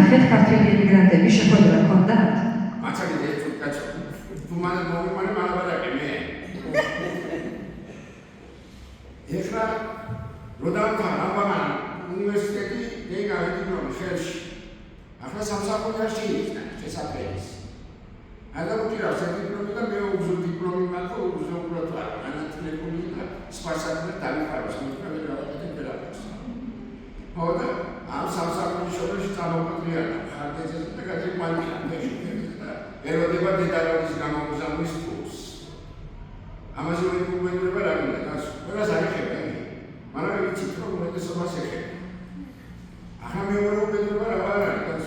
ნახეთ ქართული ემიგრანტების შეხვედრა ჰქონდათ? მაცალე ეს კაცო. თუ მოვიმარე მალაბარაკე მე. ეხლა როდამთან აბაგან უნივერსიტეტი დეგავი დიპლომი ხელში. ახლა სამსახურში იქნა შესაძლებელი. არა უჭირავს ეს დიპლომი და მე უგზო დიპლომი მაქვს, უგზო უბრალოდ ანათლებული და სპეციალურად დავიფაროს მოწმე რაღაცა თერაპევტს. ხოდა ამ სამსახურში წამოყვანილია ხარდეზე და გაჭირმალია და ეროდება დედალობის გამოგზავნის ფულს. ამაზე ვეკუბებდება რა გინდა გას ყველას არიხებდა მაგრამ ვიცით რომ უმეტესობას ეხება. ახლა მეორე უკეთება რა არის გას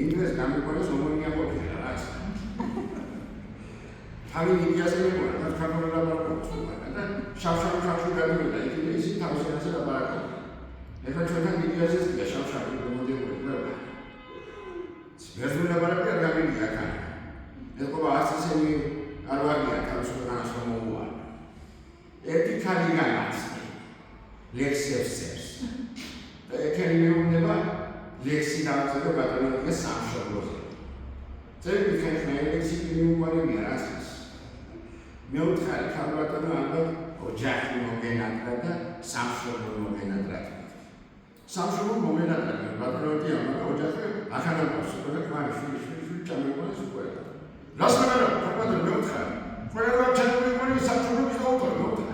ინგლისს გამიყვანეს ომონია ყოფილა რაც თავი ნიჭიაზე მეკონა და ქართულად ლაპარაკობს და შავშავი გადავიდა იქიდან ისინი თავისუფლად ლაპარაკობდნენ. ეხლა ჩვენთან ნიჭიაზე და შავშავი მომდევნო და ვერცმე ლაპარაკია გამიგია ხან ეხლა ასესენი არ ვაგია თავისუფლად მოუვარ ერთი ქალი განაცხადა ლექსებს და ეკენი მეუბნება ლექსი დავწერო ბატონო სამშობლოზე. წელი ხეხნა ლექსი მიუყვარებია რასაც. მეუთხარი ქალბატონო ალბათ ოჯახი მოგენატრა და სამშობლო მოგენატრა. სამშობლო მოგენატრა ბატონოთი ამბა ოჯახი ახალგაზრდა და ქმარი შვილი ჩამოიყვანეს უკვე. რას მეგონა ბატონო მეუთხარი. ყველა ჩამოიყვანეს სამშობლოს დაუყო.